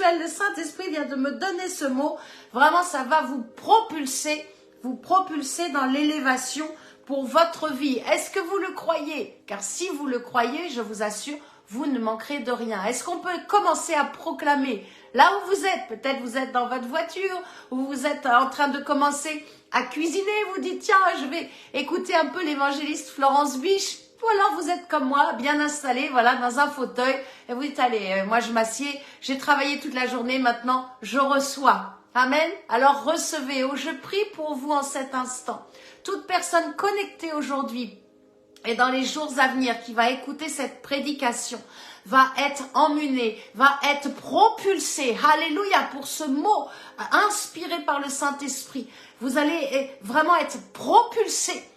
spirituel. Le Saint-Esprit vient de me donner ce mot. Vraiment, ça va vous propulser dans l'élévation pour votre vie. Est-ce que vous le croyez? Car si vous le croyez, je vous assure, vous ne manquerez de rien. Est-ce qu'on peut commencer à proclamer là où vous êtes? Peut-être vous êtes dans votre voiture, ou vous êtes en train de commencer à cuisiner. Vous dites, tiens, je vais écouter un peu l'évangéliste Florence Biche. Ou alors vous êtes comme moi, bien installé, voilà, dans un fauteuil. Et vous dites, allez, moi je m'assieds, j'ai travaillé toute la journée, maintenant je reçois. Amen. Alors recevez. Oh, je prie pour vous en cet instant. Toute personne connectée aujourd'hui et dans les jours à venir qui va écouter cette prédication va être emmenée, va être propulsée. Alléluia, pour ce mot inspiré par le Saint-Esprit. Vous allez vraiment être propulsé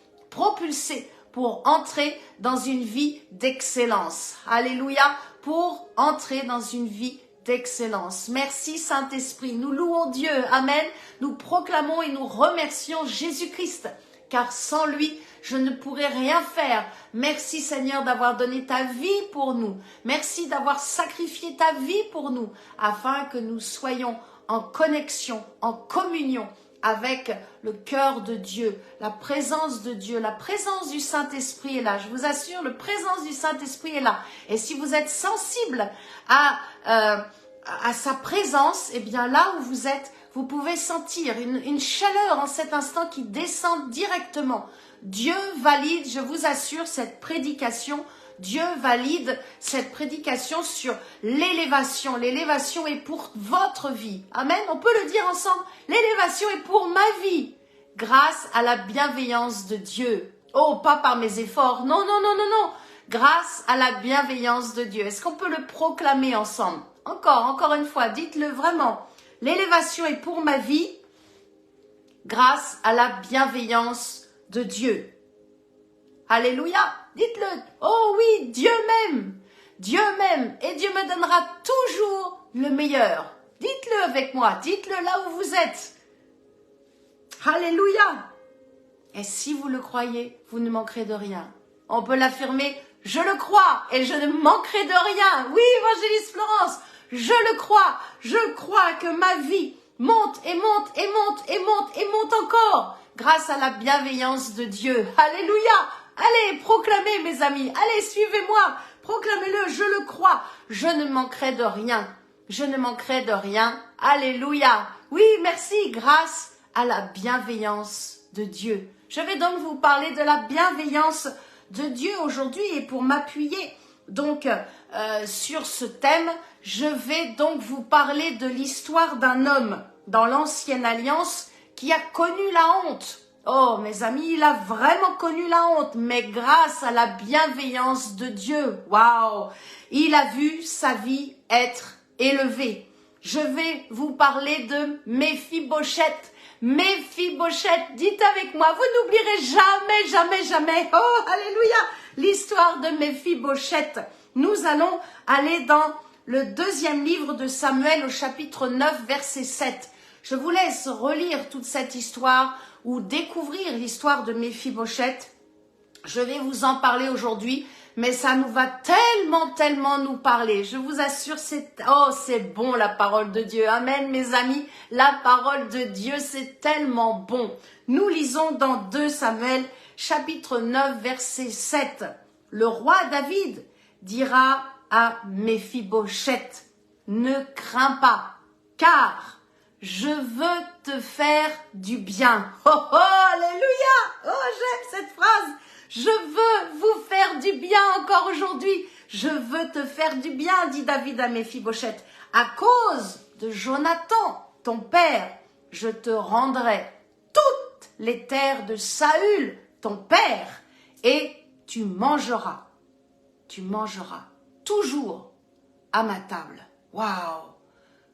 pour entrer dans une vie d'excellence. Alléluia, pour entrer dans une vie d'excellence. Merci Saint-Esprit. Nous louons Dieu. Amen. Nous proclamons et nous remercions Jésus-Christ, car sans lui, je ne pourrais rien faire. Merci Seigneur d'avoir donné ta vie pour nous. Merci d'avoir sacrifié ta vie pour nous, afin que nous soyons en connexion, en communion avec le cœur de Dieu, la présence de Dieu, la présence du Saint-Esprit est là. Je vous assure, la présence du Saint-Esprit est là. Et si vous êtes sensible à sa présence, eh bien là où vous êtes, vous pouvez sentir une chaleur en cet instant qui descend directement. Dieu valide, je vous assure, cette prédication. Dieu valide cette prédication sur l'élévation. L'élévation est pour votre vie. Amen. On peut le dire ensemble. L'élévation est pour ma vie. Grâce à la bienveillance de Dieu. Oh, pas par mes efforts. Non, non, non, non, non. Grâce à la bienveillance de Dieu. Est-ce qu'on peut le proclamer ensemble? Encore une fois, dites-le vraiment. L'élévation est pour ma vie. Grâce à la bienveillance de Dieu. Alléluia, dites-le. Oh oui, Dieu m'aime. Dieu m'aime et Dieu me donnera toujours le meilleur. Dites-le avec moi, dites-le là où vous êtes. Alléluia. Et si vous le croyez, vous ne manquerez de rien. On peut l'affirmer, je le crois et je ne manquerai de rien. Oui, évangéliste Florence, je le crois. Je crois que ma vie monte et monte et monte et monte et monte encore grâce à la bienveillance de Dieu. Alléluia. Allez, proclamez mes amis, allez, suivez-moi, proclamez-le, je le crois, je ne manquerai de rien, je ne manquerai de rien, alléluia. Oui, merci, grâce à la bienveillance de Dieu. Je vais donc vous parler de la bienveillance de Dieu aujourd'hui et pour m'appuyer donc sur ce thème, je vais donc vous parler de l'histoire d'un homme dans l'Ancienne Alliance qui a connu la honte. Oh, mes amis, il a vraiment connu la honte, mais grâce à la bienveillance de Dieu, waouh, il a vu sa vie être élevée. Je vais vous parler de Méphibosheth. Méphibosheth, dites avec moi, vous n'oublierez jamais, jamais, jamais. Oh, alléluia, l'histoire de Méphibosheth. Nous allons aller dans le 2e livre de Samuel au chapitre 9, verset 7. Je vous laisse relire toute cette histoire ou découvrir l'histoire de Méphibosheth. Je vais vous en parler aujourd'hui, mais ça nous va tellement nous parler. Je vous assure, c'est bon la parole de Dieu. Amen, mes amis. La parole de Dieu, c'est tellement bon. Nous lisons dans 2 Samuel, chapitre 9, verset 7. Le roi David dira à Méphibosheth, ne crains pas, car je veux te faire du bien. Oh, oh, alléluia. Oh, j'aime cette phrase. Je veux vous faire du bien encore aujourd'hui. Je veux te faire du bien, dit David à Méphibosheth. À cause de Jonathan, ton père, je te rendrai toutes les terres de Saül, ton père, et tu mangeras toujours à ma table. Waouh!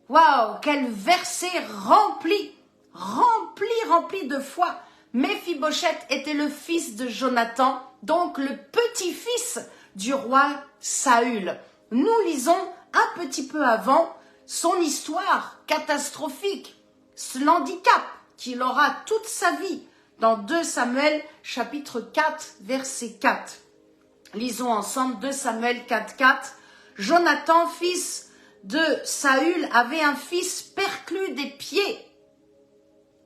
Waouh, quel verset rempli de foi. Méphibosheth était le fils de Jonathan, donc le petit-fils du roi Saül. Nous lisons un petit peu avant son histoire catastrophique, l'handicap qu'il aura toute sa vie dans 2 Samuel chapitre 4 verset 4. Lisons ensemble 2 Samuel 4, 4. Jonathan, fils de Saül avait un fils perclus des pieds.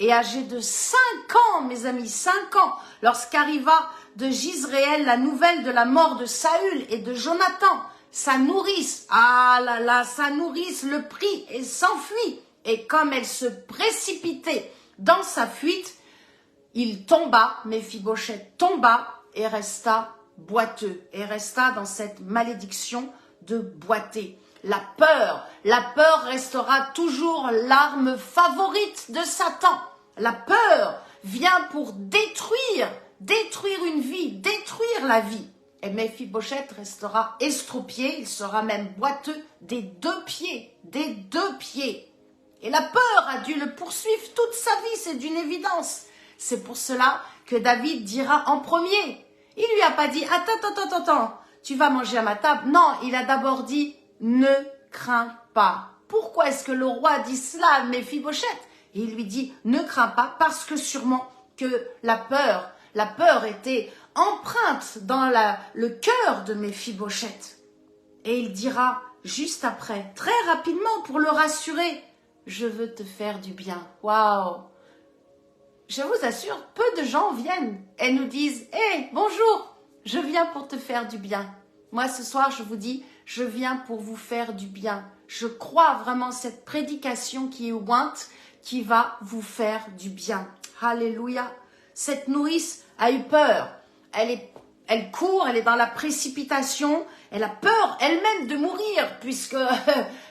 Et âgé de 5 ans, mes amis, 5 ans, lorsqu'arriva de Gisréel la nouvelle de la mort de Saül et de Jonathan, sa nourrice, ah là là, sa nourrice le prit et s'enfuit. Et comme elle se précipitait dans sa fuite, il tomba, Méphibosheth tomba et resta boiteux, et resta dans cette malédiction de boiter. La peur restera toujours l'arme favorite de Satan. La peur vient pour détruire une vie, détruire la vie. Et Méphibosheth restera estropié, il sera même boiteux des 2 pieds, des 2 pieds. Et la peur a dû le poursuivre toute sa vie, c'est d'une évidence. C'est pour cela que David dira en premier. Il lui a pas dit, attends, tu vas manger à ma table. Non, il a d'abord dit, ne crains pas. Pourquoi est-ce que le roi dit cela à Méphibosheth? Et il lui dit, ne crains pas, parce que sûrement que la peur était empreinte dans le cœur de Méphibosheth. Et il dira juste après, très rapidement pour le rassurer, je veux te faire du bien. Waouh! Je vous assure, peu de gens viennent et nous disent, hé, bonjour, je viens pour te faire du bien. Moi, ce soir, je vous dis, je viens pour vous faire du bien. Je crois vraiment cette prédication qui est ointe, qui va vous faire du bien. Alléluia. Cette nourrice a eu peur. Elle court, elle est dans la précipitation. Elle a peur elle-même de mourir, puisque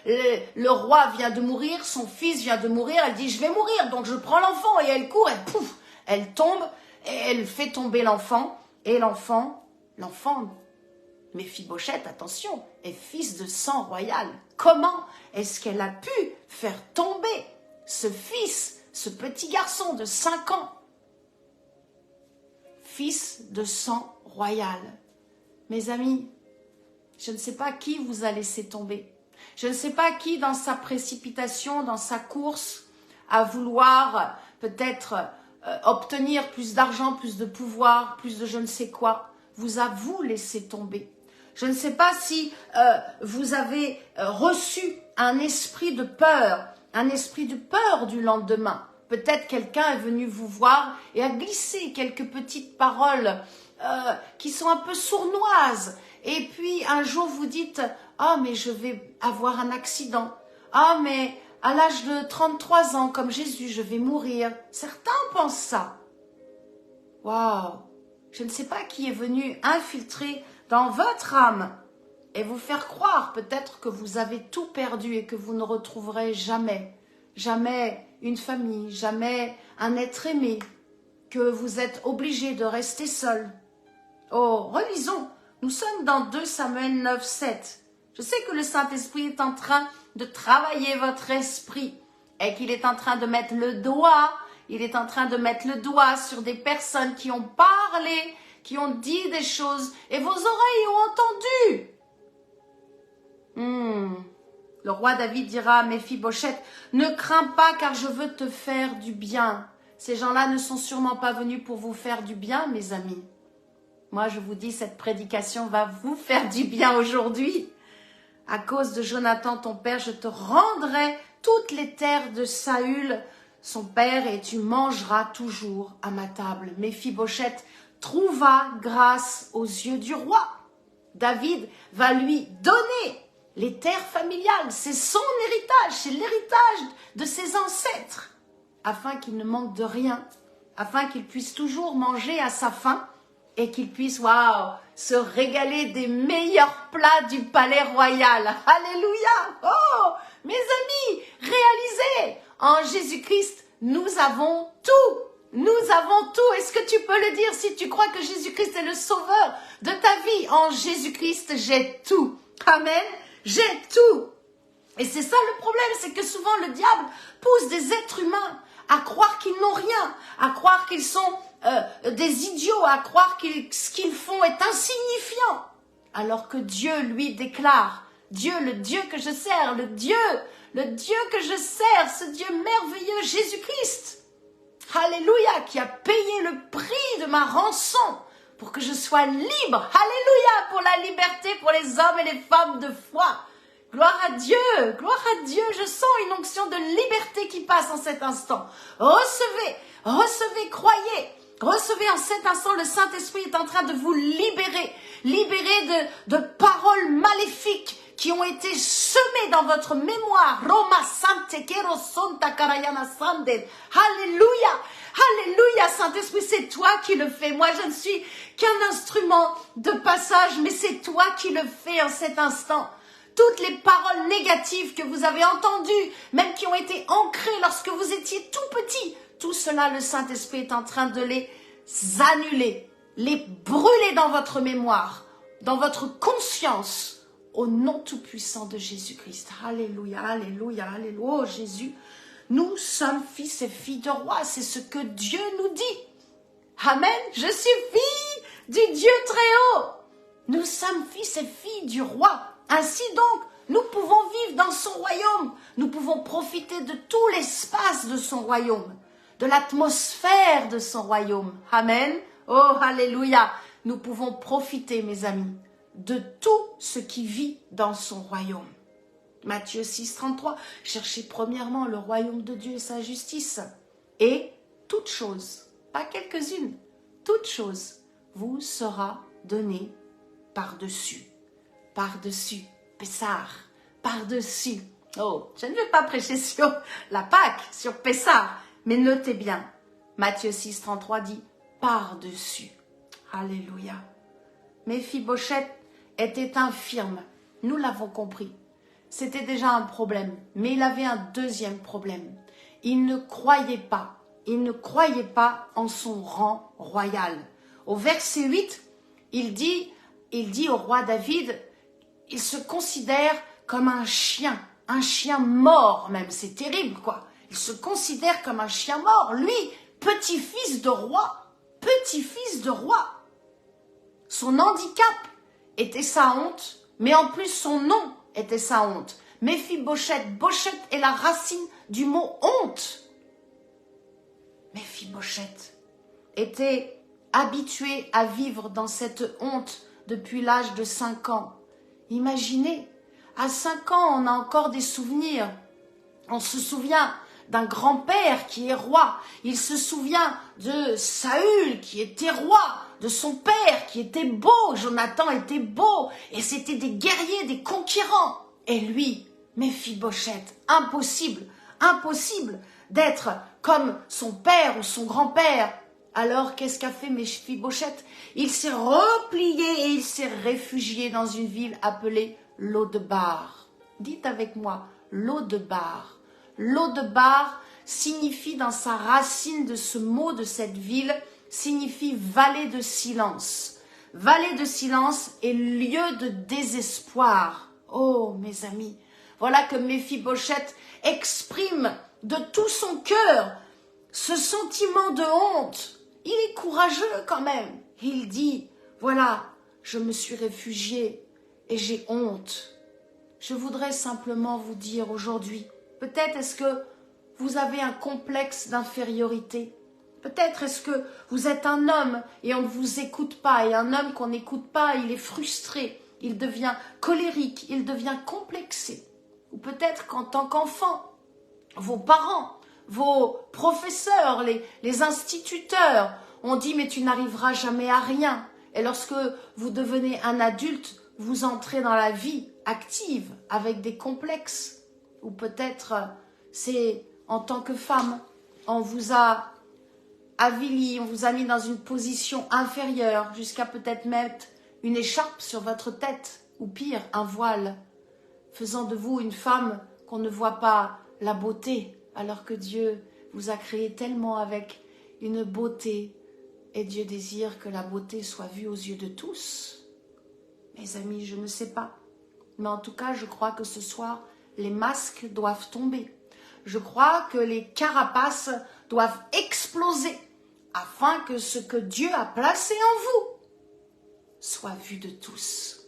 le roi vient de mourir, son fils vient de mourir. Elle dit, je vais mourir, donc je prends l'enfant. Et elle court, et pouf, elle tombe, et elle fait tomber l'enfant. Et l'enfant, Méphibosheth, attention, est fils de sang royal. Comment est-ce qu'elle a pu faire tomber ce fils, ce petit garçon de 5 ans, fils de sang royal? Mes amis, je ne sais pas qui vous a laissé tomber. Je ne sais pas qui, dans sa précipitation, dans sa course, à vouloir peut-être obtenir plus d'argent, plus de pouvoir, plus de je ne sais quoi, vous a laissé tomber. Je ne sais pas si vous avez reçu un esprit de peur du lendemain. Peut-être quelqu'un est venu vous voir et a glissé quelques petites paroles qui sont un peu sournoises. Et puis un jour vous dites, ah mais je vais avoir un accident. Ah mais à l'âge de 33 ans, comme Jésus, je vais mourir. Certains pensent ça. Waouh! Je ne sais pas qui est venu infiltrer dans votre âme et vous faire croire peut-être que vous avez tout perdu et que vous ne retrouverez jamais une famille, jamais un être aimé, que vous êtes obligé de rester seul. Oh, relisons. Nous sommes dans 2 Samuel 9, 7. Je sais que le Saint-Esprit est en train de travailler votre esprit et qu'il est en train de mettre le doigt, sur des personnes qui ont parlé, qui ont dit des choses et vos oreilles ont entendu. Le roi David dira à Méphibosheth, ne crains pas car je veux te faire du bien. Ces gens-là ne sont sûrement pas venus pour vous faire du bien, mes amis. Moi, je vous dis, cette prédication va vous faire du bien aujourd'hui. À cause de Jonathan, ton père, je te rendrai toutes les terres de Saül, son père, et tu mangeras toujours à ma table. Méphibosheth trouva grâce aux yeux du roi. David va lui donner les terres familiales. C'est son héritage, c'est l'héritage de ses ancêtres, afin qu'il ne manque de rien, afin qu'il puisse toujours manger à sa faim, et qu'il puisse, se régaler des meilleurs plats du palais royal. Alléluia! Oh, mes amis, réalisez, en Jésus-Christ, nous avons tout. Nous avons tout. Est-ce que tu peux le dire si tu crois que Jésus-Christ est le sauveur de ta vie? En Jésus-Christ, j'ai tout. Amen. J'ai tout. Et c'est ça le problème, c'est que souvent le diable pousse des êtres humains à croire qu'ils n'ont rien, à croire qu'ils sont des idiots, à croire que ce qu'ils font est insignifiant. Alors que Dieu lui déclare, Dieu, le Dieu que je sers, le Dieu que je sers, ce Dieu merveilleux, Jésus-Christ, alléluia, qui a payé le prix de ma rançon pour que je sois libre, alléluia, pour la liberté, pour les hommes et les femmes de foi. Gloire à Dieu, Dieu, gloire à Dieu, je sens une onction de liberté qui passe en cet instant. Recevez, recevez, croyez, recevez en cet instant, le Saint-Esprit est en train de vous libérer, libérer de paroles maléfiques qui ont été semées dans votre mémoire. Roma Sante Kero Sonta Karayana Sandel. Alléluia, alléluia, Saint-Esprit, c'est toi qui le fais. Moi, je ne suis qu'un instrument de passage, mais c'est toi qui le fais en cet instant. Toutes les paroles négatives que vous avez entendues, même qui ont été ancrées lorsque vous étiez tout petit, tout cela, le Saint-Esprit est en train de les annuler, les brûler dans votre mémoire, dans votre conscience, au nom tout-puissant de Jésus-Christ. Alléluia, alléluia, alléluia. Oh Jésus, nous sommes fils et filles de roi, c'est ce que Dieu nous dit. Amen, je suis fille du Dieu très haut. Nous sommes fils et filles du roi. Ainsi donc, nous pouvons vivre dans son royaume. Nous pouvons profiter de tout l'espace de son royaume, de l'atmosphère de son royaume. Amen. Oh, alléluia. Nous pouvons profiter, mes amis, de tout ce qui vit dans son royaume. Matthieu 6, 33. Cherchez premièrement le royaume de Dieu et sa justice. Et toute chose, pas quelques-unes, toute chose vous sera donnée par-dessus. Par-dessus, Pessar, par-dessus. Oh, je ne vais pas prêcher sur la Pâque, sur Pessar, mais notez bien, Matthieu 6, 33 dit par-dessus. Alléluia. Méphibosheth était infirme, nous l'avons compris. C'était déjà un problème, mais il avait un deuxième problème. Il ne croyait pas en son rang royal. Au verset 8, il dit au roi David, il se considère comme un chien mort même, c'est terrible quoi. Il se considère comme un chien mort, lui, petit-fils de roi. Son handicap était sa honte, mais en plus son nom était sa honte. Méphibosheth, Bosheth est la racine du mot honte. Méphibosheth était habitué à vivre dans cette honte depuis l'âge de 5 ans. Imaginez, à 5 ans, on a encore des souvenirs. On se souvient d'un grand-père qui est roi. Il se souvient de Saül qui était roi, de son père qui était beau. Jonathan était beau et c'était des guerriers, des conquérants. Et lui, Méphibosheth, impossible d'être comme son père ou son grand-père. Alors, qu'est-ce qu'a fait Méphibosheth? Il s'est replié et il s'est réfugié dans une ville appelée Lodebar. Dites avec moi, Lodebar. Lodebar signifie dans sa racine de ce mot de cette ville, signifie vallée de silence. Vallée de silence est lieu de désespoir. Oh mes amis, voilà que Méphibosheth exprime de tout son cœur ce sentiment de honte. Il est courageux quand même. Il dit, voilà, je me suis réfugié et j'ai honte. Je voudrais simplement vous dire aujourd'hui, peut-être est-ce que vous avez un complexe d'infériorité. Peut-être est-ce que vous êtes un homme et on ne vous écoute pas. Et un homme qu'on n'écoute pas, il est frustré, il devient colérique, il devient complexé. Ou peut-être qu'en tant qu'enfant, vos parents, vos professeurs, les instituteurs ont dit « mais tu n'arriveras jamais à rien ». Et lorsque vous devenez un adulte, vous entrez dans la vie active avec des complexes. Ou peut-être c'est en tant que femme, on vous a avili, on vous a mis dans une position inférieure jusqu'à peut-être mettre une écharpe sur votre tête ou pire, un voile, faisant de vous une femme qu'on ne voit pas la beauté alors que Dieu vous a créé tellement avec une beauté et Dieu désire que la beauté soit vue aux yeux de tous. Mes amis, je ne sais pas, mais en tout cas, je crois que ce soir, les masques doivent tomber. Je crois que les carapaces doivent exploser afin que ce que Dieu a placé en vous soit vu de tous.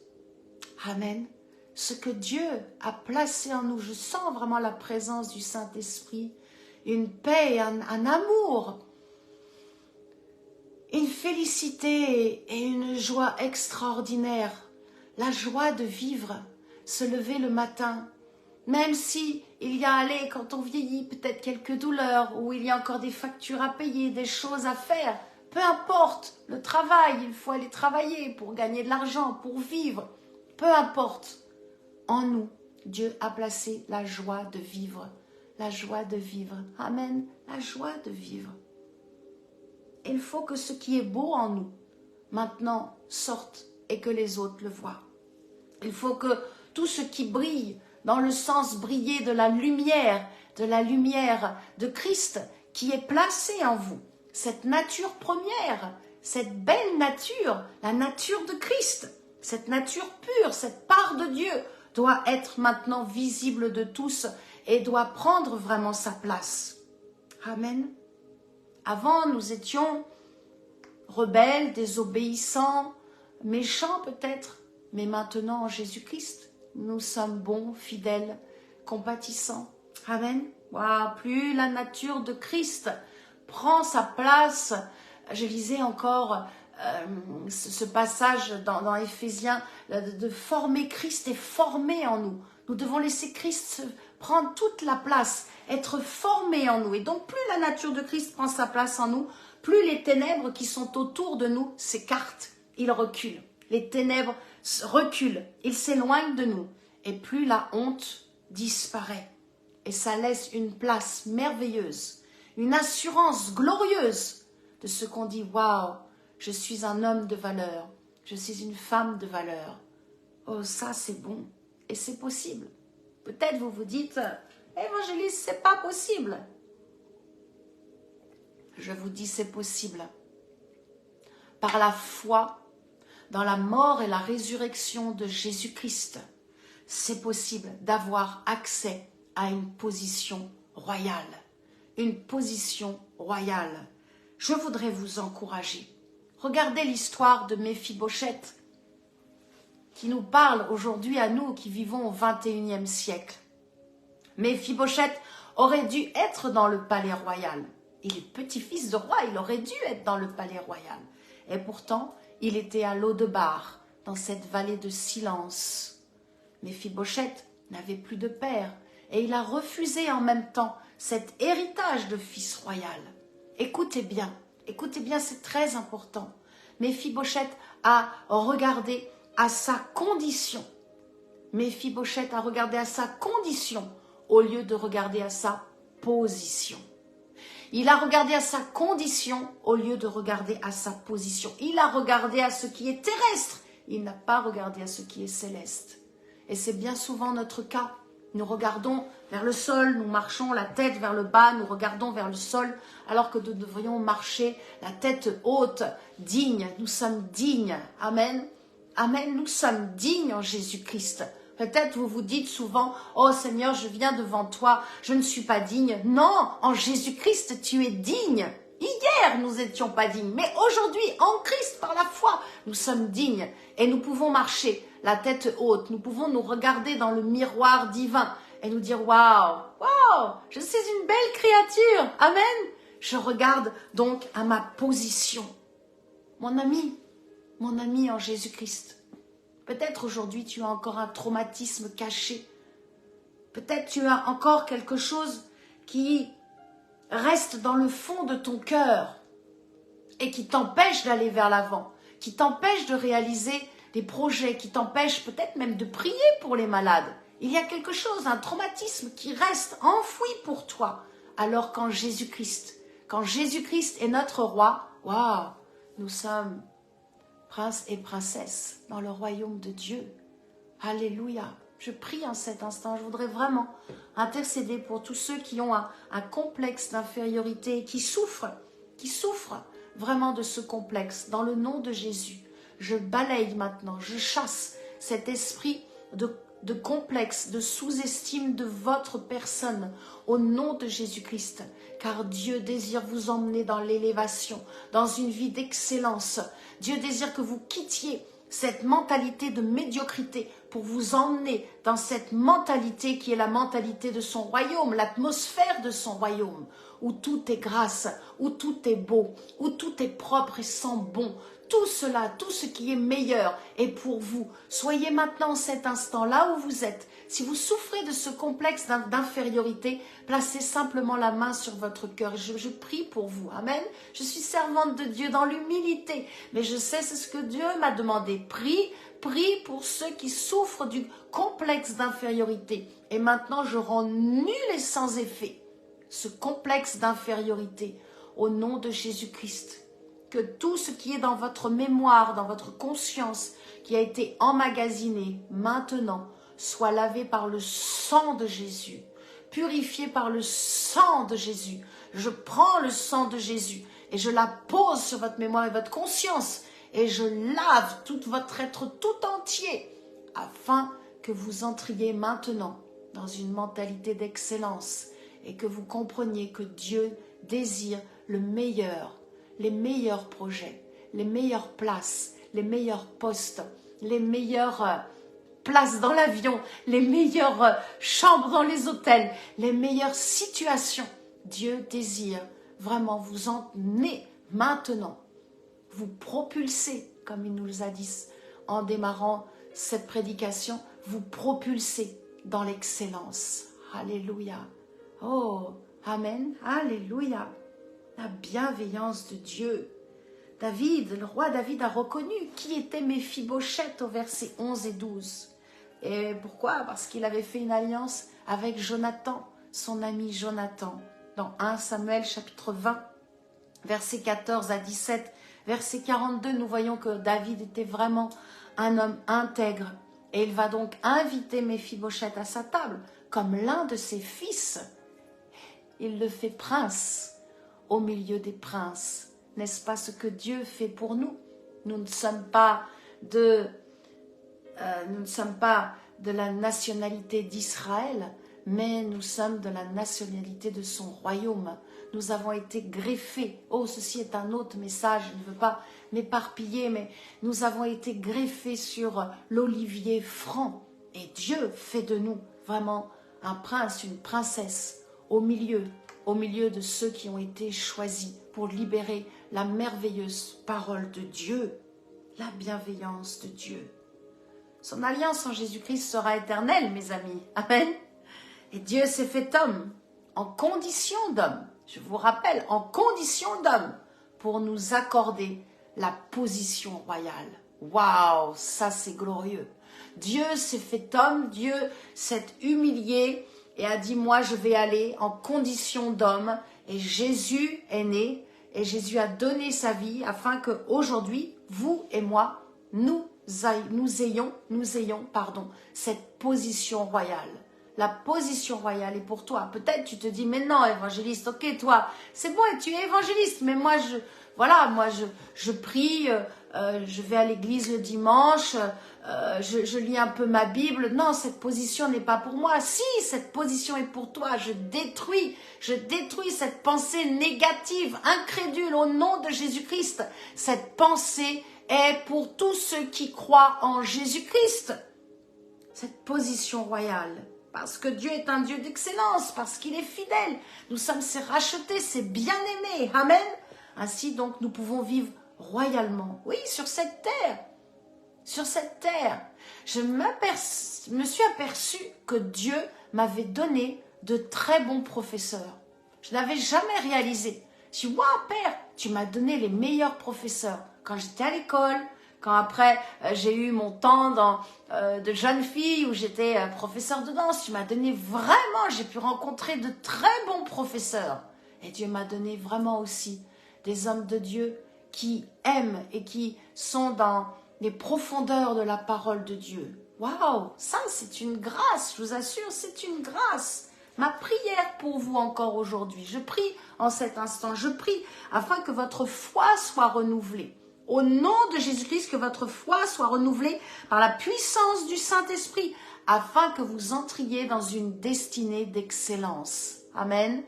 Amen. Ce que Dieu a placé en nous, je sens vraiment la présence du Saint-Esprit, une paix, un amour, une félicité et une joie extraordinaire. La joie de vivre, se lever le matin, Même si il y a, allez, quand on vieillit, peut-être quelques douleurs, ou il y a encore des factures à payer, des choses à faire, peu importe, le travail, il faut aller travailler pour gagner de l'argent, pour vivre, peu importe. En nous, Dieu a placé la joie de vivre, la joie de vivre. Amen, la joie de vivre. Il faut que ce qui est beau en nous, maintenant, sorte et que les autres le voient. Il faut que tout ce qui brille, dans le sens briller de la lumière de Christ qui est placée en vous, cette nature première, cette belle nature, la nature de Christ, cette nature pure, cette part de Dieu doit être maintenant visible de tous et doit prendre vraiment sa place. Amen. Avant, nous étions rebelles, désobéissants, méchants peut-être, mais maintenant en Jésus-Christ, nous sommes bons, fidèles, compatissants. Amen. Wow, plus la nature de Christ prend sa place. Je lisais encore ce passage dans Éphésiens, de former Christ et former en nous. Nous devons laisser Christ prendre toute la place, être formé en nous. Et donc plus la nature de Christ prend sa place en nous, plus les ténèbres qui sont autour de nous s'écartent, ils reculent. Les ténèbres reculent, ils s'éloignent de nous. Et plus la honte disparaît. Et ça laisse une place merveilleuse, une assurance glorieuse de ce qu'on dit, waouh, je suis un homme de valeur, je suis une femme de valeur. Oh, ça c'est bon et c'est possible. Peut-être vous vous dites, évangéliste, c'est pas possible. Je vous dis, c'est possible. Par la foi dans la mort et la résurrection de Jésus-Christ, c'est possible d'avoir accès à une position royale. Une position royale. Je voudrais vous encourager. Regardez l'histoire de Méphibosheth qui nous parle aujourd'hui à nous qui vivons au XXIe siècle. Méphibosheth aurait dû être dans le palais royal. Il est petit-fils de roi, il aurait dû être dans le palais royal. Et pourtant, il était à Lo-debar, dans cette vallée de silence. Méphibosheth n'avait plus de père et il a refusé en même temps cet héritage de fils royal. Écoutez bien, c'est très important. Méphibosheth a regardé à sa condition. Méphibosheth a regardé à sa condition au lieu de regarder à sa position. Il a regardé à sa condition au lieu de regarder à sa position. Il a regardé à ce qui est terrestre. Il n'a pas regardé à ce qui est céleste. Et c'est bien souvent notre cas. Nous regardons vers le sol, nous marchons la tête vers le bas, nous regardons vers le sol, alors que nous devrions marcher la tête haute, digne. Nous sommes dignes. Amen. Amen. Nous sommes dignes en Jésus-Christ. Peut-être vous vous dites souvent, oh Seigneur, je viens devant toi, je ne suis pas digne. Non, en Jésus-Christ, tu es digne. Hier, nous n'étions pas dignes, mais aujourd'hui, en Christ, par la foi, nous sommes dignes et nous pouvons marcher la tête haute. Nous pouvons nous regarder dans le miroir divin et nous dire, waouh, waouh, je suis une belle créature. Amen. Je regarde donc à ma position. Mon ami en Jésus-Christ. Peut-être aujourd'hui tu as encore un traumatisme caché. Peut-être tu as encore quelque chose qui reste dans le fond de ton cœur et qui t'empêche d'aller vers l'avant, qui t'empêche de réaliser des projets, qui t'empêche peut-être même de prier pour les malades. Il y a quelque chose, un traumatisme qui reste enfoui pour toi. Alors quand Jésus-Christ est notre roi, waouh, nous sommes princes et princesses dans le royaume de Dieu. Alléluia. Je prie en cet instant, je voudrais vraiment intercéder pour tous ceux qui ont un complexe d'infériorité, qui souffrent vraiment de ce complexe. Dans le nom de Jésus, je balaye maintenant, je chasse cet esprit de complexe, de sous-estime de votre personne au nom de Jésus-Christ. Car Dieu désire vous emmener dans l'élévation, dans une vie d'excellence. Dieu désire que vous quittiez cette mentalité de médiocrité pour vous emmener dans cette mentalité qui est la mentalité de son royaume, l'atmosphère de son royaume, où tout est grâce, où tout est beau, où tout est propre et sent bon. Tout cela, tout ce qui est meilleur est pour vous. Soyez maintenant cet instant là où vous êtes. si vous souffrez de ce complexe d'infériorité, placez simplement la main sur votre cœur. Je prie pour vous. Amen. Je suis servante de Dieu dans l'humilité, mais je sais c'est ce que Dieu m'a demandé. Prie pour ceux qui souffrent du complexe d'infériorité. Et maintenant, je rends nul et sans effet ce complexe d'infériorité au nom de Jésus-Christ. Que tout ce qui est dans votre mémoire, dans votre conscience, qui a été emmagasiné maintenant, soit lavé par le sang de Jésus, purifié par le sang de Jésus. Je prends le sang de Jésus et je la pose sur votre mémoire et votre conscience et je lave tout votre être tout entier afin que vous entriez maintenant dans une mentalité d'excellence et que vous compreniez que Dieu désire le meilleur, les meilleurs projets, les meilleures places, les meilleurs postes, les meilleures places dans l'avion, les meilleures chambres dans les hôtels, les meilleures situations. Dieu désire vraiment vous emmener maintenant, vous propulser, comme il nous a dit en démarrant cette prédication, vous propulser dans l'excellence. Alléluia. Oh, amen, alléluia. La bienveillance de Dieu. David, le roi David a reconnu qui était Méphibosheth au verset 11 et 12. Et pourquoi? Parce qu'il avait fait une alliance avec Jonathan, son ami Jonathan. Dans 1 Samuel chapitre 20, verset 14 à 17, verset 42, nous voyons que David était vraiment un homme intègre. Et il va donc inviter Méphibosheth à sa table, comme l'un de ses fils. Il le fait prince au milieu des princes. N'est-ce pas ce que Dieu fait pour nous? Nous ne sommes pas de la nationalité d'Israël, mais nous sommes de la nationalité de son royaume. Nous avons été greffés. Oh, ceci est un autre message, je ne veux pas m'éparpiller, mais nous avons été greffés sur l'olivier franc. Et Dieu fait de nous vraiment un prince, une princesse au milieu de ceux qui ont été choisis pour libérer la merveilleuse parole de Dieu, la bienveillance de Dieu. Son alliance en Jésus-Christ sera éternelle, mes amis. Amen. Et Dieu s'est fait homme, en condition d'homme. Je vous rappelle, en condition d'homme, pour nous accorder la position royale. Waouh, ça c'est glorieux. Dieu s'est fait homme, Dieu s'est humilié et a dit, moi je vais aller en condition d'homme. Et Jésus est né et Jésus a donné sa vie afin qu'aujourd'hui, vous et moi, nous ayons cette position royale. La position royale est pour toi. Peut-être tu te dis, mais non, évangéliste, ok, toi, c'est bon, tu es évangéliste, mais moi, je prie, je vais à l'église le dimanche, je lis un peu ma Bible. Non, cette position n'est pas pour moi. Si, cette position est pour toi. Je détruis cette pensée négative, incrédule au nom de Jésus-Christ. Cette pensée est pour tous ceux qui croient en Jésus-Christ. Cette position royale. Parce que Dieu est un Dieu d'excellence, parce qu'il est fidèle. Nous sommes ses rachetés, ses bien-aimés. Amen. Ainsi donc nous pouvons vivre royalement. Oui, sur cette terre. Sur cette terre. Je me suis aperçu que Dieu m'avait donné de très bons professeurs. Je n'avais jamais réalisé. Je dis, waouh Père, tu m'as donné les meilleurs professeurs. Quand j'étais à l'école, quand après j'ai eu mon temps de jeune fille où j'étais professeur de danse, tu m'as donné vraiment, j'ai pu rencontrer de très bons professeurs. Et Dieu m'a donné vraiment aussi des hommes de Dieu qui aiment et qui sont dans les profondeurs de la parole de Dieu. Waouh, ça c'est une grâce, je vous assure, c'est une grâce. Ma prière pour vous encore aujourd'hui, je prie en cet instant, je prie afin que votre foi soit renouvelée. Au nom de Jésus-Christ, que votre foi soit renouvelée par la puissance du Saint-Esprit, afin que vous entriez dans une destinée d'excellence. Amen.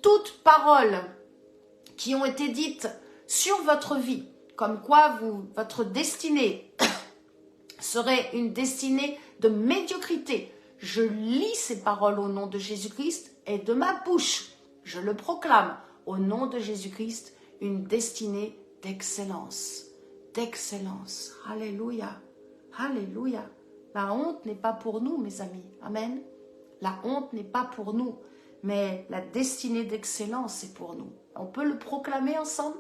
Toutes paroles qui ont été dites sur votre vie, comme quoi votre destinée serait une destinée de médiocrité. Je lis ces paroles au nom de Jésus-Christ et de ma bouche, je le proclame au nom de Jésus-Christ, une destinée d'excellence. D'excellence. Alléluia. Alléluia. La honte n'est pas pour nous, mes amis. Amen. La honte n'est pas pour nous, mais la destinée d'excellence est pour nous. On peut le proclamer ensemble?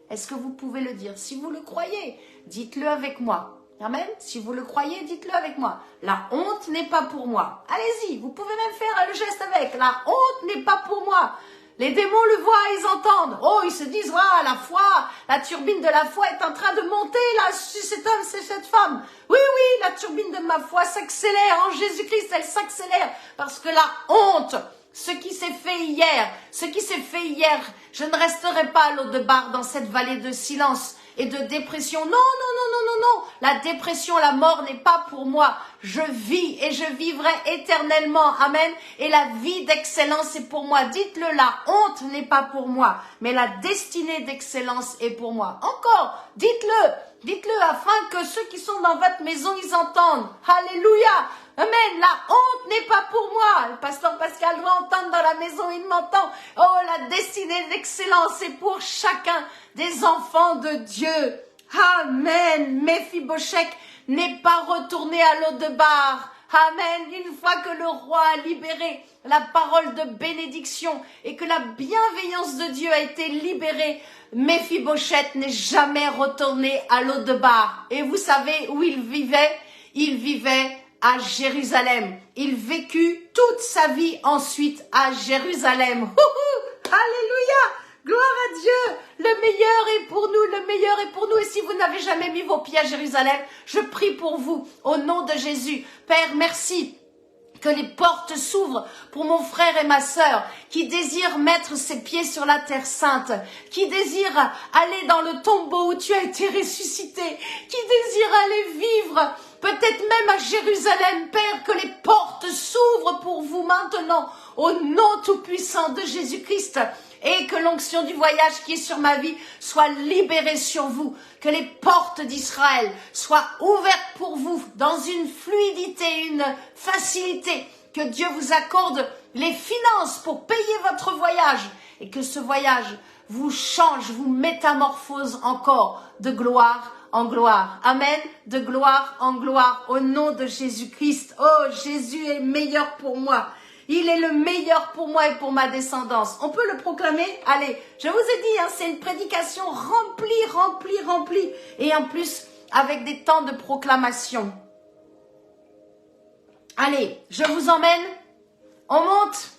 Est-ce que vous pouvez le dire? Si vous le croyez, dites-le avec moi. Amen. Si vous le croyez, dites-le avec moi. La honte n'est pas pour moi. Allez-y, vous pouvez même faire le geste avec. La honte n'est pas pour moi. Les démons le voient, ils entendent. Oh, ils se disent, voilà, la foi, la turbine de la foi est en train de monter là, sur cet homme, c'est cette femme. Oui, oui, la turbine de ma foi s'accélère en Jésus-Christ, elle s'accélère. Parce que la honte, ce qui s'est fait hier, je ne resterai pas à l'eau de barre dans cette vallée de silence et de dépression. Non, non, non, non, non, non. La dépression, la mort n'est pas pour moi. Je vis et je vivrai éternellement. Amen. Et la vie d'excellence est pour moi. Dites-le, la honte n'est pas pour moi, mais la destinée d'excellence est pour moi. Encore, dites-le. Dites-le afin que ceux qui sont dans votre maison, ils entendent. Alléluia. Amen. La honte n'est pas pour moi. Le pasteur Pascal doit entendre dans la maison, il m'entend. Oh, la destinée d'excellence est pour chacun des enfants de Dieu. Amen. Méphibosheth n'est pas retourné à l'eau de barre. Amen. Une fois que le roi a libéré la parole de bénédiction et que la bienveillance de Dieu a été libérée, Méphibosheth n'est jamais retourné à l'eau de barre. Et vous savez où il vivait? Il vivait à Jérusalem. Il vécut toute sa vie ensuite à Jérusalem. Alléluia! Gloire à Dieu! Le meilleur est pour nous, le meilleur est pour nous. Et si vous n'avez jamais mis vos pieds à Jérusalem, je prie pour vous au nom de Jésus. Père, merci. Que les portes s'ouvrent pour mon frère et ma sœur qui désirent mettre ses pieds sur la terre sainte, qui désirent aller dans le tombeau où tu as été ressuscité, qui désirent aller vivre peut-être même à Jérusalem. Père, que les portes s'ouvrent pour vous maintenant au nom tout-puissant de Jésus-Christ. Et que l'onction du voyage qui est sur ma vie soit libérée sur vous. Que les portes d'Israël soient ouvertes pour vous dans une fluidité, une facilité. Que Dieu vous accorde les finances pour payer votre voyage. Et que ce voyage vous change, vous métamorphose encore de gloire en gloire. Amen. De gloire en gloire au nom de Jésus-Christ. Oh, Jésus est meilleur pour moi. Il est le meilleur pour moi et pour ma descendance. On peut le proclamer? Allez, je vous ai dit, c'est une prédication remplie. Et en plus, avec des temps de proclamation. Allez, je vous emmène. On monte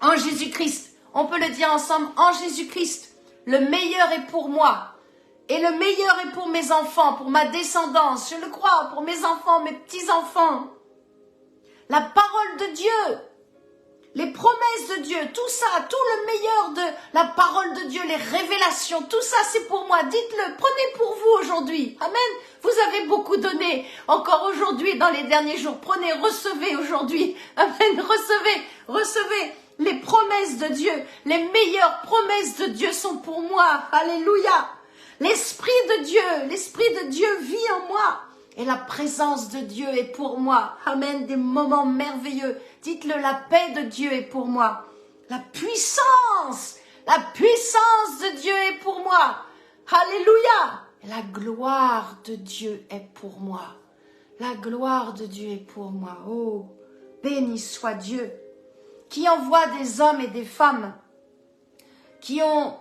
en Jésus-Christ. On peut le dire ensemble, en Jésus-Christ. Le meilleur est pour moi. Et le meilleur est pour mes enfants, pour ma descendance. Je le crois, pour mes enfants, mes petits-enfants. La parole de Dieu. Les promesses de Dieu, tout ça, tout le meilleur de la parole de Dieu, les révélations, tout ça c'est pour moi. Dites-le, prenez pour vous aujourd'hui. Amen. Vous avez beaucoup donné encore aujourd'hui, dans les derniers jours. Prenez, recevez aujourd'hui. Amen. Recevez les promesses de Dieu. Les meilleures promesses de Dieu sont pour moi. Alléluia. L'Esprit de Dieu vit en moi. Et la présence de Dieu est pour moi. Amen. Des moments merveilleux. Dites-le, la paix de Dieu est pour moi. La puissance de Dieu est pour moi. Alléluia. Et la gloire de Dieu est pour moi. La gloire de Dieu est pour moi. Oh, béni soit Dieu qui envoie des hommes et des femmes qui ont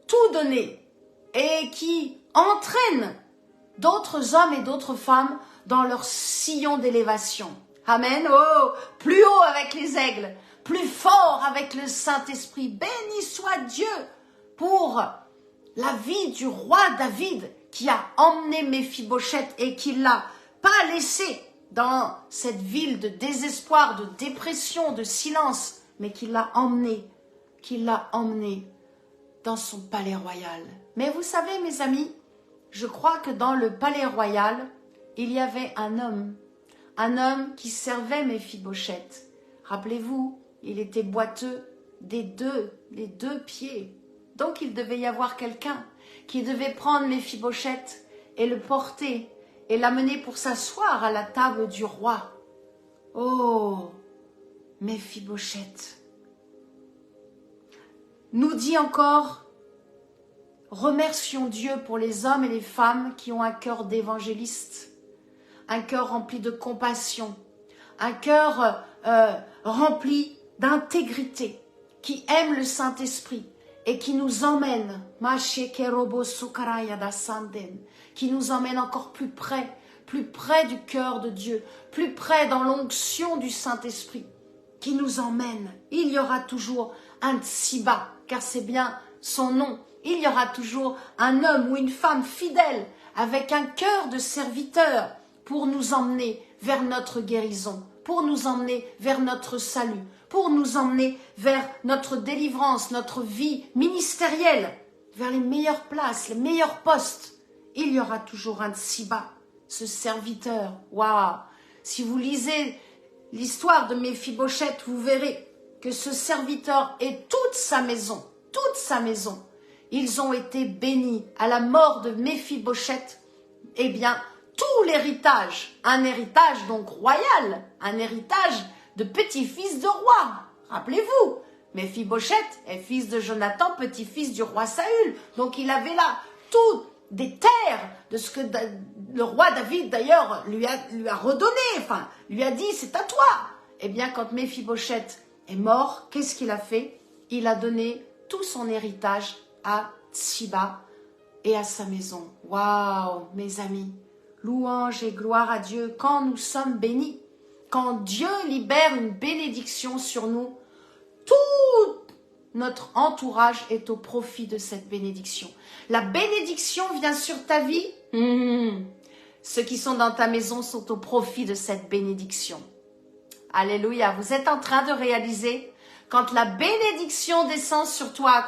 tout donné et qui entraînent d'autres hommes et d'autres femmes dans leur sillon d'élévation. Amen. Oh, plus haut avec les aigles, plus fort avec le Saint-Esprit. Béni soit Dieu pour la vie du roi David qui a emmené Méphibosheth et qui l'a pas laissé dans cette ville de désespoir, de dépression, de silence, mais qui l'a emmené dans son palais royal. Mais vous savez, mes amis, je crois que dans le palais royal, il y avait un homme qui servait Méphibosheth. Rappelez-vous, il était boiteux les deux pieds. Donc il devait y avoir quelqu'un qui devait prendre Méphibosheth et le porter et l'amener pour s'asseoir à la table du roi. Oh, Méphibosheth nous dit encore: remercions Dieu pour les hommes et les femmes qui ont un cœur d'évangéliste, un cœur rempli de compassion, un cœur rempli d'intégrité, qui aime le Saint-Esprit et qui nous emmène, qui nous emmène encore plus près du cœur de Dieu, plus près dans l'onction du Saint-Esprit, qui nous emmène. Il y aura toujours un Tsiba, car c'est bien son nom. Il y aura toujours un homme ou une femme fidèle, avec un cœur de serviteur, pour nous emmener vers notre guérison, pour nous emmener vers notre salut, pour nous emmener vers notre délivrance, notre vie ministérielle, vers les meilleures places, les meilleurs postes. Il y aura toujours un Tsiba, ce serviteur. Waouh! Si vous lisez l'histoire de Méphibosheth, vous verrez que ce serviteur et toute sa maison, ils ont été bénis. À la mort de Méphibosheth, eh bien, tout l'héritage, un héritage donc royal, un héritage de petit-fils de roi. Rappelez-vous, Méphibosheth est fils de Jonathan, petit-fils du roi Saül. Donc il avait là tout des terres de ce que le roi David d'ailleurs lui a redonné, enfin lui a dit c'est à toi. Eh bien quand Méphibosheth est mort, qu'est-ce qu'il a fait? Il a donné tout son héritage à Tsiba et à sa maison. Waouh, mes amis, louange et gloire à Dieu quand nous sommes bénis, quand Dieu libère une bénédiction sur nous, tout notre entourage est au profit de cette bénédiction. La bénédiction vient sur ta vie. Ceux qui sont dans ta maison sont au profit de cette bénédiction. Alléluia. Vous êtes en train de réaliser quand la bénédiction descend sur toi,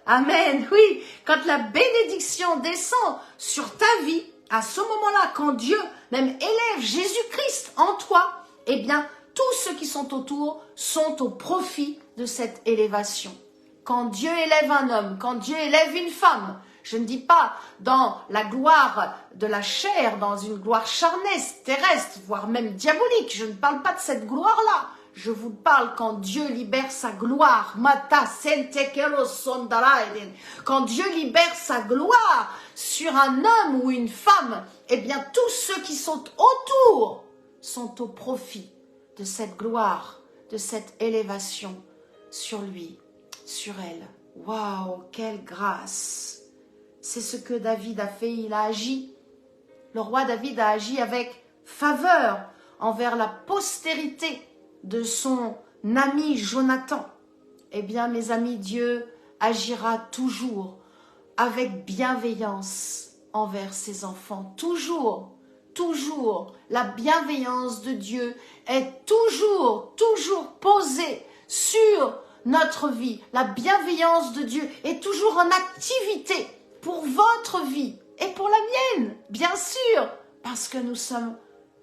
amen, oui, quand la bénédiction descend sur ta vie, à ce moment-là, quand Dieu même élève Jésus-Christ en toi, eh bien, tous ceux qui sont autour sont au profit de cette élévation. Quand Dieu élève un homme, quand Dieu élève une femme, je ne dis pas dans la gloire de la chair, dans une gloire charnelle, terrestre, voire même diabolique, je ne parle pas de cette gloire-là. Je vous parle quand Dieu libère sa gloire. Quand Dieu libère sa gloire sur un homme ou une femme, eh bien tous ceux qui sont autour sont au profit de cette gloire, de cette élévation sur lui, sur elle. Waouh, quelle grâce! C'est ce que David a fait, il a agi. Le roi David a agi avec faveur envers la postérité de son ami Jonathan. Eh bien, mes amis, Dieu agira toujours avec bienveillance envers ses enfants. Toujours, toujours, la bienveillance de Dieu est toujours posée sur notre vie. La bienveillance de Dieu est toujours en activité pour votre vie et pour la mienne, bien sûr, parce que nous sommes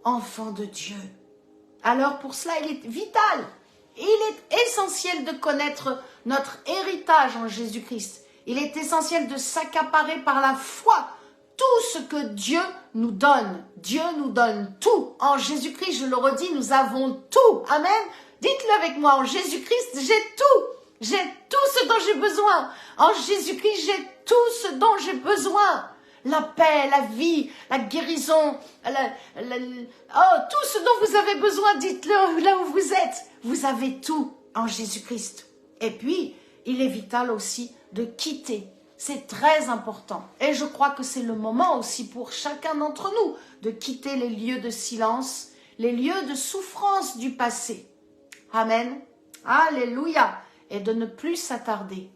enfants de Dieu. Alors pour cela, il est vital, il est essentiel de connaître notre héritage en Jésus-Christ. Il est essentiel de s'accaparer par la foi tout ce que Dieu nous donne. Dieu nous donne tout. En Jésus-Christ, je le redis, nous avons tout. Amen. Dites-le avec moi, en Jésus-Christ, j'ai tout. J'ai tout ce dont j'ai besoin. En Jésus-Christ, j'ai tout ce dont j'ai besoin. La paix, la vie, la guérison, tout ce dont vous avez besoin, dites-le là où vous êtes. Vous avez tout en Jésus-Christ. Et puis, il est vital aussi de quitter. C'est très important. Et je crois que c'est le moment aussi pour chacun d'entre nous de quitter les lieux de silence, les lieux de souffrance du passé. Amen. Alléluia. Et de ne plus s'attarder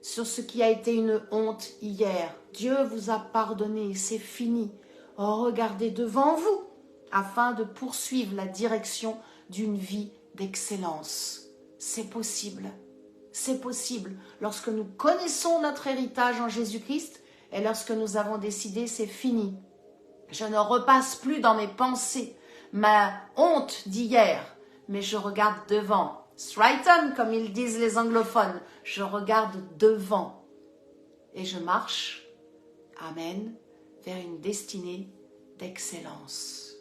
sur ce qui a été une honte hier. Dieu vous a pardonné, c'est fini. Regardez devant vous afin de poursuivre la direction d'une vie d'excellence. C'est possible. C'est possible lorsque nous connaissons notre héritage en Jésus-Christ et lorsque nous avons décidé c'est fini. Je ne repasse plus dans mes pensées ma honte d'hier, mais je regarde devant. Straight on, comme ils disent les anglophones. Je regarde devant et je marche, amen, vers une destinée d'excellence.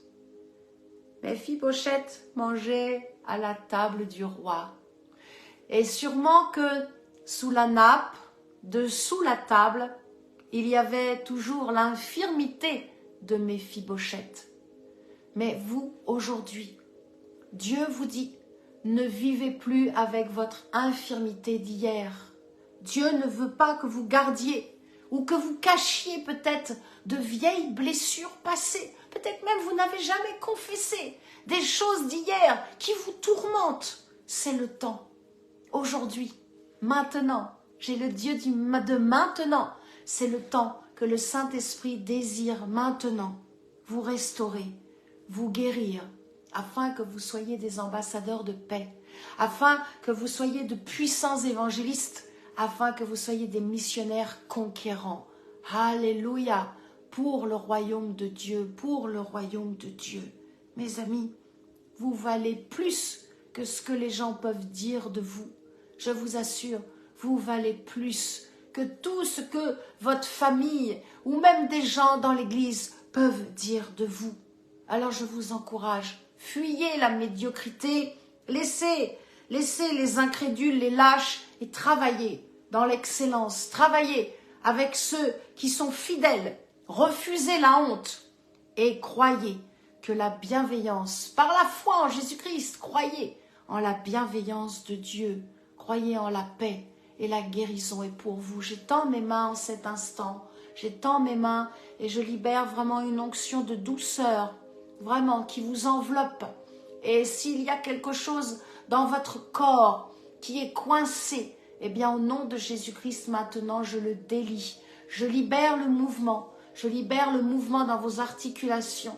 Méphibosheth mangeait à la table du roi. Et sûrement que sous la nappe, dessous la table, il y avait toujours l'infirmité de Méphibosheth. Mais vous, aujourd'hui, Dieu vous dit, ne vivez plus avec votre infirmité d'hier. Dieu ne veut pas que vous gardiez ou que vous cachiez peut-être de vieilles blessures passées. Peut-être même vous n'avez jamais confessé des choses d'hier qui vous tourmentent. C'est le temps. Aujourd'hui, maintenant, j'ai le Dieu de maintenant. C'est le temps que le Saint-Esprit désire maintenant vous restaurer, vous guérir, afin que vous soyez des ambassadeurs de paix, afin que vous soyez de puissants évangélistes, afin que vous soyez des missionnaires conquérants. Alléluia, pour le royaume de Dieu, pour le royaume de Dieu. Mes amis, vous valez plus que ce que les gens peuvent dire de vous. Je vous assure, vous valez plus que tout ce que votre famille ou même des gens dans l'église peuvent dire de vous. Alors je vous encourage, fuyez la médiocrité, laissez les incrédules, les lâches et travaillez dans l'excellence, travaillez avec ceux qui sont fidèles, refusez la honte et croyez que la bienveillance, par la foi en Jésus-Christ, croyez en la bienveillance de Dieu, croyez en la paix et la guérison est pour vous. J'étends mes mains en cet instant, j'étends mes mains et je libère vraiment une onction de douceur, vraiment qui vous enveloppe. Et s'il y a quelque chose dans votre corps qui est coincé, eh bien au nom de Jésus-Christ maintenant je le délie. Je libère le mouvement dans vos articulations.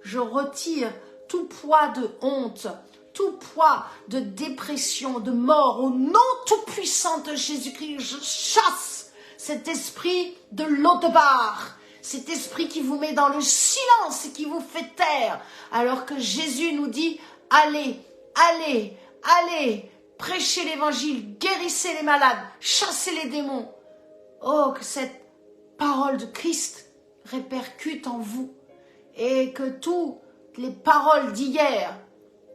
Je retire tout poids de honte, tout poids de dépression, de mort. Au nom tout-puissant de Jésus-Christ, je chasse cet esprit de Lodebar, cet esprit qui vous met dans le silence et qui vous fait taire, alors que Jésus nous dit, allez, allez, allez, prêchez l'évangile, guérissez les malades, chassez les démons. Oh, que cette parole de Christ répercute en vous et que toutes les paroles d'hier,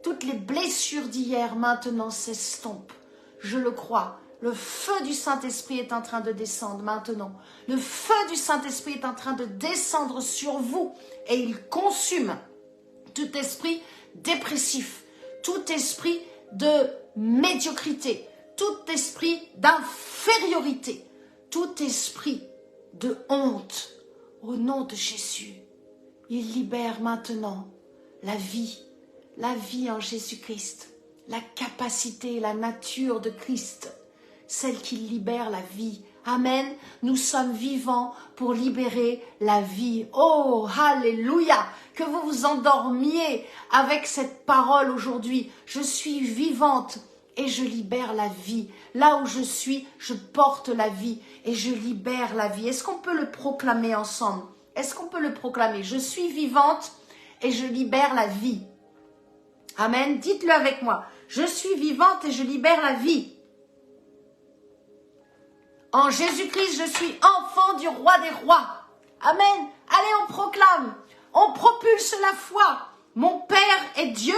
toutes les blessures d'hier maintenant s'estompent. Je le crois. Le feu du Saint-Esprit est en train de descendre maintenant. Le feu du Saint-Esprit est en train de descendre sur vous et il consume tout esprit dépressif, tout esprit de médiocrité, tout esprit d'infériorité, tout esprit de honte. Au nom de Jésus, il libère maintenant la vie en Jésus-Christ, la capacité, la nature de Christ, celle qui libère la vie. Amen. Nous sommes vivants pour libérer la vie. Oh, alléluia. Que vous vous endormiez avec cette parole aujourd'hui. Je suis vivante et je libère la vie. Là où je suis, je porte la vie et je libère la vie. Est-ce qu'on peut le proclamer ensemble? Est-ce qu'on peut le proclamer? Je suis vivante et je libère la vie. Amen. Dites-le avec moi. Je suis vivante et je libère la vie. En Jésus-Christ, je suis enfant du roi des rois. Amen. Allez, on proclame. On propulse la foi. Mon Père est Dieu.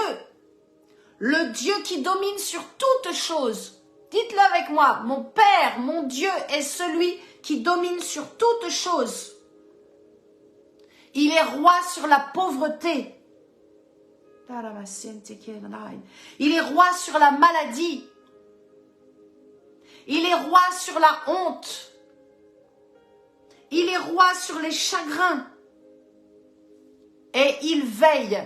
Le Dieu qui domine sur toutes choses. Dites-le avec moi. Mon Père, mon Dieu est celui qui domine sur toutes choses. Il est roi sur la pauvreté. Il est roi sur la maladie. Il est roi sur la honte. Il est roi sur les chagrins. Et il veille.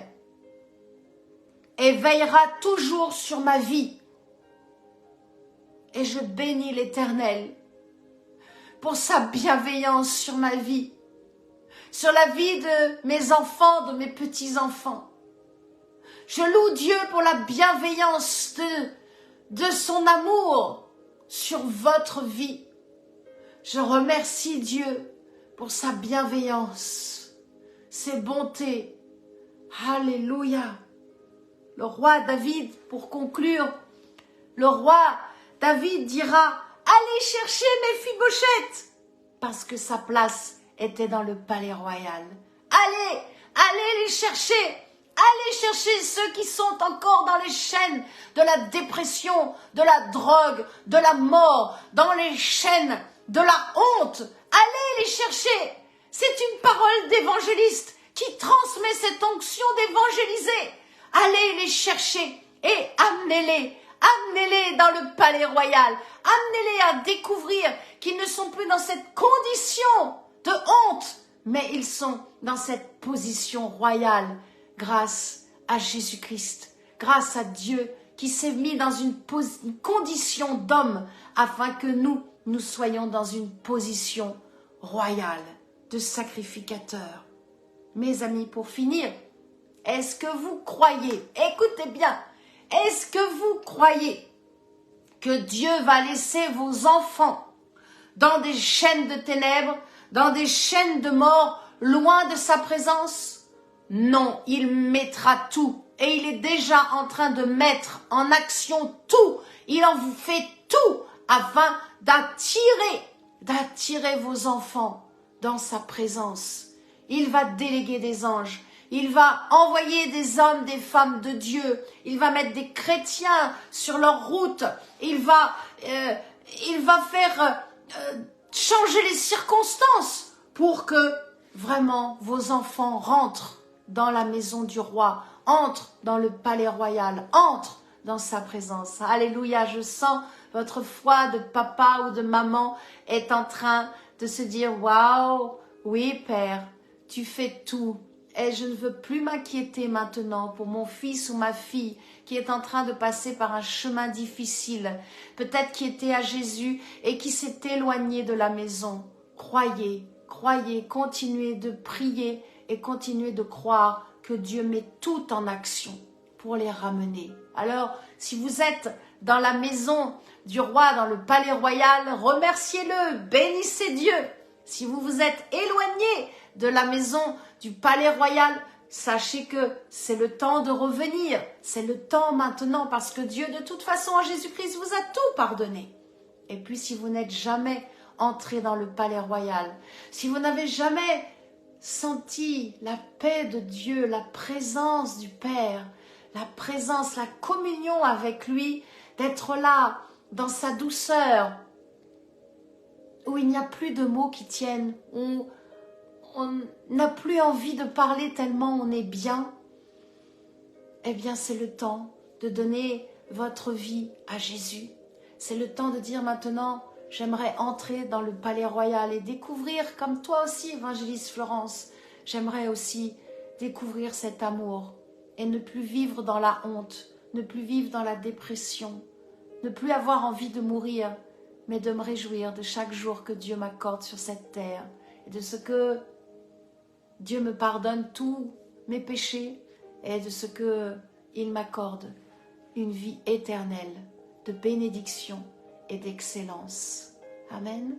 Et veillera toujours sur ma vie. Et je bénis l'Éternel pour sa bienveillance sur ma vie. Sur la vie de mes enfants, de mes petits-enfants. Je loue Dieu pour la bienveillance de son amour sur votre vie. Je remercie Dieu pour sa bienveillance, ses bontés. Alléluia. Le roi David, pour conclure, le roi David dira, allez chercher Méphibosheth, parce que sa place était dans le palais royal. Allez les chercher. Allez chercher ceux qui sont encore dans les chaînes de la dépression, de la drogue, de la mort, dans les chaînes de la honte. Allez les chercher. C'est une parole d'évangéliste qui transmet cette onction d'évangéliser. Allez les chercher et amenez-les. Amenez-les dans le palais royal. Amenez-les à découvrir qu'ils ne sont plus dans cette condition de honte, mais ils sont dans cette position royale grâce à Jésus-Christ, grâce à Dieu qui s'est mis dans une condition d'homme afin que nous soyons dans une position royale de sacrificateur. Mes amis, pour finir, est-ce que vous croyez, écoutez bien, est-ce que vous croyez que Dieu va laisser vos enfants dans des chaînes de ténèbres, dans des chaînes de mort, loin de sa présence? Non, il mettra tout. Et il est déjà en train de mettre en action tout. Il en vous fait tout afin d'attirer vos enfants dans sa présence. Il va déléguer des anges. Il va envoyer des hommes, des femmes de Dieu. Il va mettre des chrétiens sur leur route. Il va faire changer les circonstances pour que vraiment vos enfants rentrent dans la maison du roi, entrent dans le palais royal, entrent dans sa présence. Alléluia, je sens votre foi de papa ou de maman est en train de se dire « Waouh, oui Père, tu fais tout. Et je ne veux plus m'inquiéter maintenant pour mon fils ou ma fille qui est en train de passer par un chemin difficile, peut-être qui était à Jésus et qui s'est éloigné de la maison. » Croyez, croyez, continuez de prier et continuez de croire que Dieu met tout en action pour les ramener. Alors, si vous êtes dans la maison du roi, dans le palais royal, remerciez-le, bénissez Dieu. Si vous vous êtes éloigné de la maison du palais royal, sachez que c'est le temps de revenir. C'est le temps maintenant parce que Dieu, de toute façon, en Jésus-Christ, vous a tout pardonné. Et puis, si vous n'êtes jamais entré dans le palais royal, si vous n'avez jamais senti la paix de Dieu, la présence du Père, la présence, la communion avec lui, d'être là, dans sa douceur, où il n'y a plus de mots qui tiennent, où on n'a plus envie de parler tellement on est bien, eh bien c'est le temps de donner votre vie à Jésus. C'est le temps de dire maintenant, j'aimerais entrer dans le palais royal et découvrir, comme toi aussi, évangéliste Florence, j'aimerais aussi découvrir cet amour et ne plus vivre dans la honte, ne plus vivre dans la dépression, ne plus avoir envie de mourir, mais de me réjouir de chaque jour que Dieu m'accorde sur cette terre et de ce que Dieu me pardonne tous mes péchés et de ce qu'il m'accorde une vie éternelle de bénédiction et d'excellence. Amen.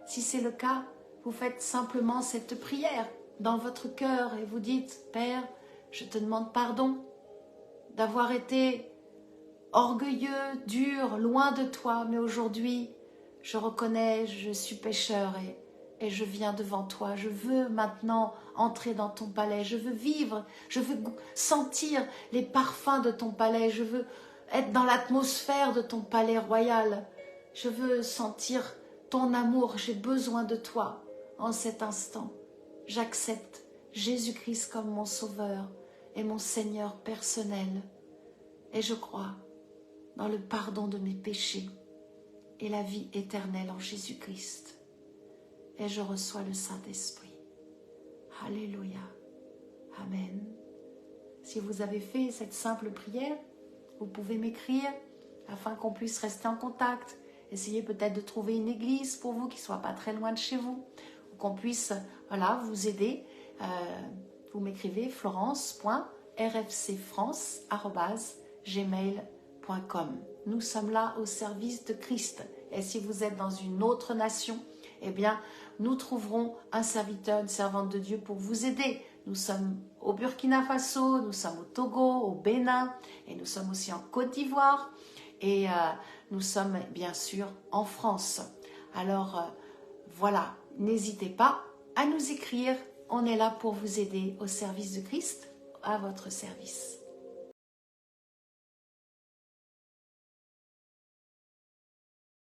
Si c'est le cas, vous faites simplement cette prière dans votre cœur et vous dites « Père, je te demande pardon d'avoir été orgueilleux, dur, loin de toi, mais aujourd'hui, je reconnais, je suis pécheur et je viens devant toi. Je veux maintenant entrer dans ton palais. Je veux vivre, je veux sentir les parfums de ton palais. Je veux être dans l'atmosphère de ton palais royal. Je veux sentir ton amour. J'ai besoin de toi en cet instant. J'accepte Jésus-Christ comme mon sauveur et mon Seigneur personnel. Et je crois dans le pardon de mes péchés et la vie éternelle en Jésus-Christ. Et je reçois le Saint-Esprit. Alléluia. Amen. Si vous avez fait cette simple prière, vous pouvez m'écrire afin qu'on puisse rester en contact. Essayez peut-être de trouver une église pour vous qui ne soit pas très loin de chez vous, ou qu'on puisse vous aider. Vous m'écrivez florence.rfcfrance@gmail.com. Nous sommes là au service de Christ. Et si vous êtes dans une autre nation, eh bien, nous trouverons un serviteur, une servante de Dieu pour vous aider. Nous sommes au Burkina Faso, nous sommes au Togo, au Bénin, et nous sommes aussi en Côte d'Ivoire, et nous sommes bien sûr en France. Alors, voilà, n'hésitez pas à nous écrire. On est là pour vous aider au service de Christ, à votre service.